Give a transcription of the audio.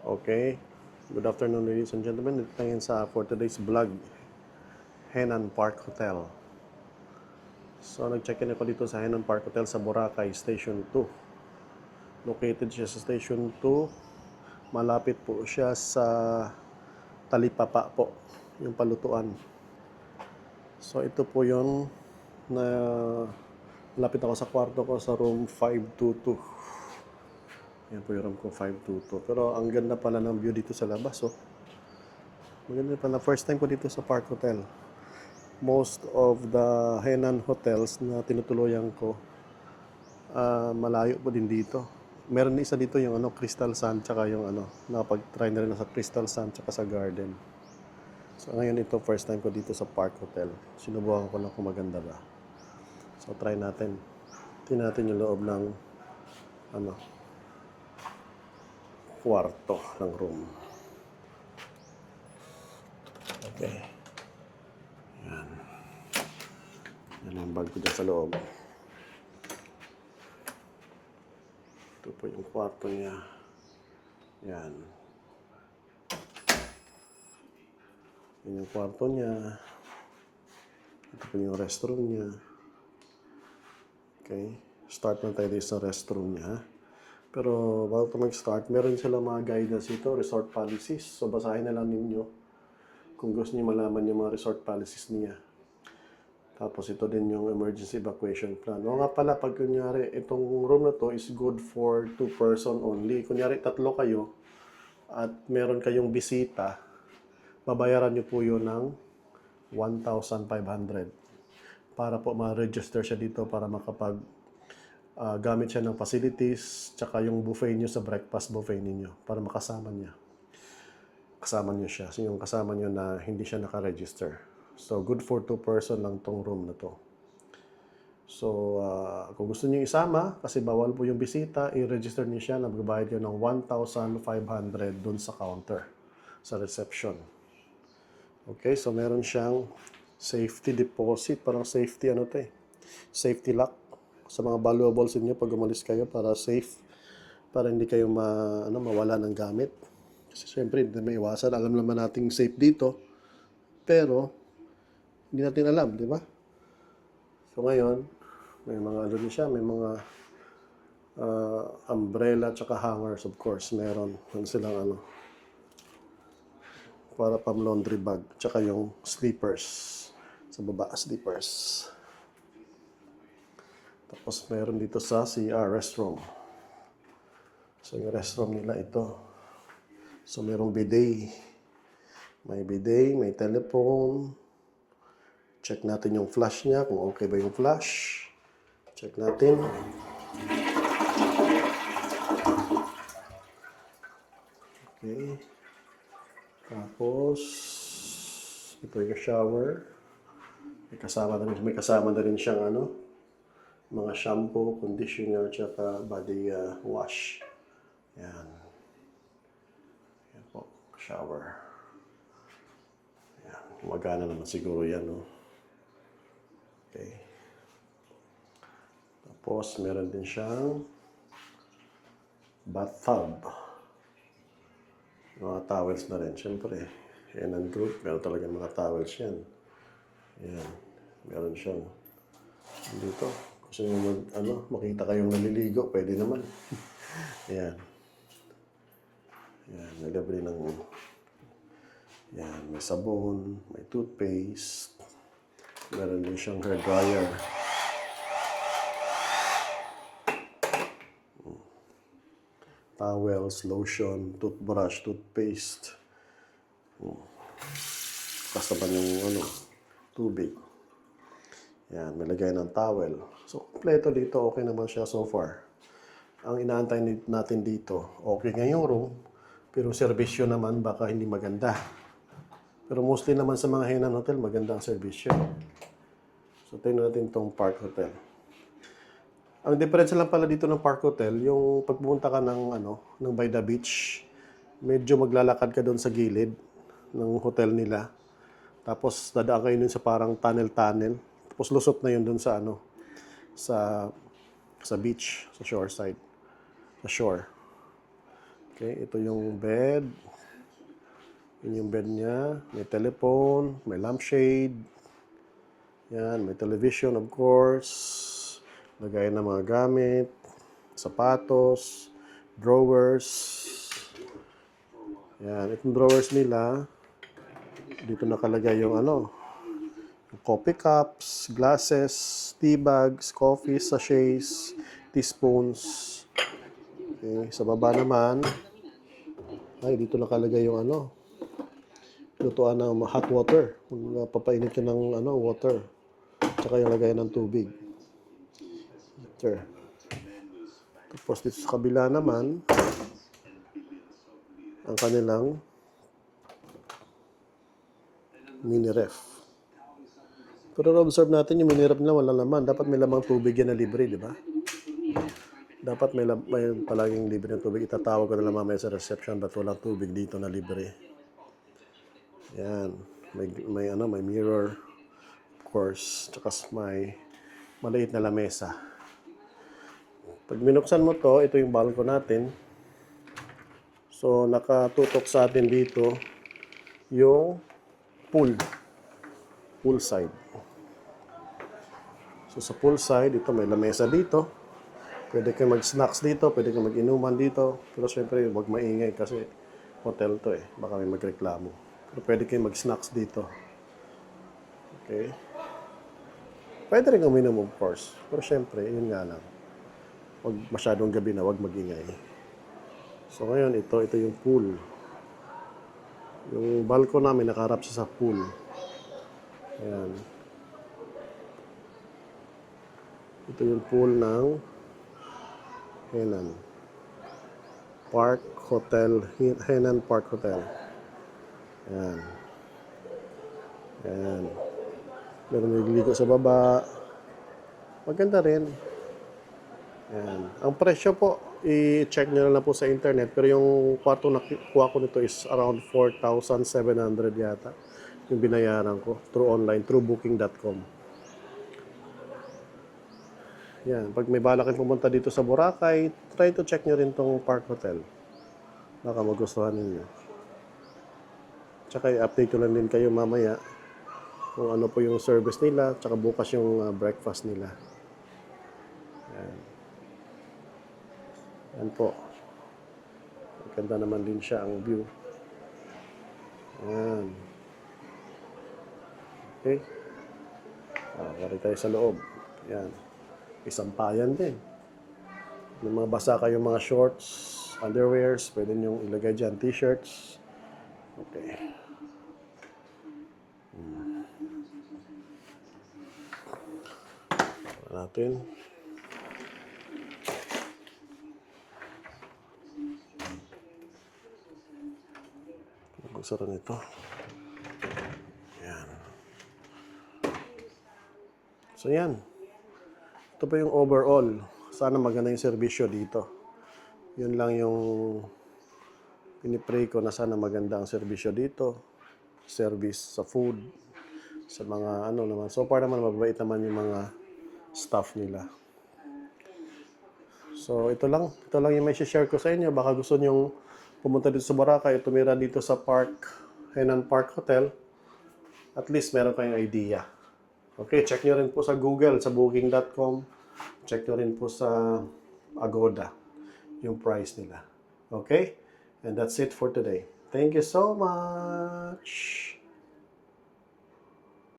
Okay. Good afternoon, ladies and gentlemen. Ito tayo for today's vlog, Henan Park Hotel. So, nag-check-in ako dito sa Henan Park Hotel sa Boracay, Station 2. Located siya sa Station 2. Malapit po siya sa Talipapa po, yung palutuan. So, ito po yung na malapit ako sa kwarto ko sa room 522. Yan po yung room ko, 522. Pero ang ganda pala ng view dito sa labas, oh. Maganda pala. First time ko dito sa Park Hotel. Most of the Henan hotels na tinutuluyan ko, malayo po din dito. Meron isa dito yung Crystal Sand, tsaka yung nakapag-try na rin sa Crystal Sand, tsaka sa Garden. So ngayon ito, first time ko dito sa Park Hotel. Sinubukan ko lang kung maganda ba. So try natin. Tingnan natin yung loob ng kwarto ng room. Okay. Yan. Yan ang bag ko dyan sa loob. Ito po yung kwarto niya. Yan. Yan yung kwarto niya. Ito po yung restroom niya. Okay. Start na tayo sa restroom niya. Pero bago mag-start, meron sila mga guidance ito, resort policies. So basahin na lang ninyo kung gusto niyo malaman yung mga resort policies niya. Tapos ito din yung emergency evacuation plan. O nga pala, pag kunyari, itong room na to is good for 2 person only. Kunyari, 3 kayo at meron kayong bisita, babayaran nyo po yun ng 1,500 para po ma-register siya dito para makapag gamit siya ng facilities tsaka yung buffet nyo sa breakfast buffet ninyo para makasama niya. Kasama nyo siya. So yung kasama nyo na hindi siya naka-register. So, good for 2 person lang tong room na to. So, kung gusto niyo isama, kasi bawal po yung bisita, i-register niyo siya na magbabayad kayo ng 1,500 dun sa counter, sa reception. Okay, so meron siyang safety deposit, parang safety safety lock sa mga valuables niyo pag umalis kayo para safe, para hindi kayo mawala ng gamit. Kasi syempre, hindi may iwasan. Alam naman nating safe dito, pero hindi natin alam, di ba? So ngayon, may mga may mga umbrella tsaka hangers, of course. Meron silang para pang laundry bag. Tsaka yung slippers. Sa baba, slippers. Tapos meron dito sa CR, restroom. So yung restroom nila ito. So merong bidet. May bidet, may telephone. Check natin yung flash niya, kung okay ba yung flash. Check natin. Okay. Tapos, ito yung shower. May kasama na rin siyang mga shampoo, conditioner, tsaka body wash. Yan. Yan po, shower. Yan. Magana naman siguro yan, no? Okay. Tapos, meron din siyang bathtub. Mga towels na rin, syempre. Henan Group, meron talaga mga towels yan. Yan. Meron siyang dito. Gusto nyo makita kayong naliligo, pwede naman. Yan. Yan, nalabri ng yan, may sabon, may toothpaste. Meron din siyang hair dryer. Towels, lotion, toothbrush, toothpaste. Kasama yung tubig. Yan, may lagay ng towel. So, kompleto dito, okay naman siya so far. Ang inaantay natin dito, okay ngayong room, pero serbisyo naman baka hindi maganda. Pero mostly naman sa mga Henan Hotel, maganda ang serbisyo. So, tingnan natin itong Park Hotel. Ang difference lang pala dito ng Park Hotel, yung pagpunta ka ng by the beach, medyo maglalakad ka doon sa gilid ng hotel nila. Tapos dadaan kayo dun sa parang tunnel. Tapos lusot na yun doon sa sa beach, sa shore side. Sa shore. Okay, ito yung bed. Yun yung bed niya. May telephone, may lampshade. Yan, may television of course. Lagay ng mga gamit, sapatos, drawers. Yan, itong drawers nila, dito nakalagay yung coffee cups, glasses, tea bags, coffee sachets, teaspoons. Okay, sa baba naman, ay dito nakalagay yung lutuan ng hot water. Kung papainit ka ng water. Tsaka yung lagay ng tubig. Heater. Tapos dito sa kabila naman, ang kanilang mini ref. Pero observe natin yung mini ref nila wala laman. Dapat may lamang tubig yan na libre, di ba? Dapat may palaging libre ng tubig. Itatawag ko na lang mamaya sa reception ba't walang tubig dito na libre. Yan. May mirror. Of course. Tsaka may maliit na lamesa. Pag binuksan mo to, ito yung balcony natin. So, nakatutok sa atin dito yung pool side. So, sa pool side, ito may lamesa dito. Pwede kayo mag-snacks dito, pwede kayo mag-inuman dito. Pero syempre, huwag maingay kasi hotel to eh. Baka may magreklamo. Pero pwede kayo mag-snacks dito. Okay? Pwede rin uminom of course. Pero syempre, yun nga lang. Huwag masyadong gabi na, huwag mag-ingay. So ngayon, ito yung pool. Yung balcony namin nakaharap sa pool. Ayan. Ito yung pool ng Henan Park Hotel. Henan Park Hotel. Ayan. Ayan. Meron nagliligo sa baba. Maganda rin. Ayan. Ang presyo po, i-check nyo na lang po sa internet. Pero yung kwarto na kuha ko nito is around 4,700 yata. Yung binayaran ko through online, through booking.com. Yan. Pag may balak kayong pumunta dito sa Boracay, try to check nyo rin tong Park Hotel. Baka magustuhan ninyo. Tsaka i-update ko lang din kayo mamaya kung ano po yung service nila, tsaka bukas yung breakfast nila. Yan. Yan po. Maganda naman din siya ang view. Yan. Okay. Kari tayo sa loob. Yan. Isampayan din. May mga basa kayong mga shorts, underwears, pwede nyo ilagay dyan, t-shirts. Okay. Natin. Magsara nito. Yan. So yan. Ito pa yung overall. Sana maganda yung serbisyo dito. Yun lang yung pinipray ko na sana maganda ang serbisyo dito. Service sa food. Sa mga naman. So far naman mababait naman yung mga staff nila. So ito lang yung may share ko sa inyo. Baka gusto nyong pumunta dito sa Boracay, tumira dito sa Henan Park Hotel. At least meron kayong idea. Okay, check nyo rin po sa Google, sa booking.com. Check nyo rin po sa Agoda yung price nila. Okay? And that's it for today. Thank you so much!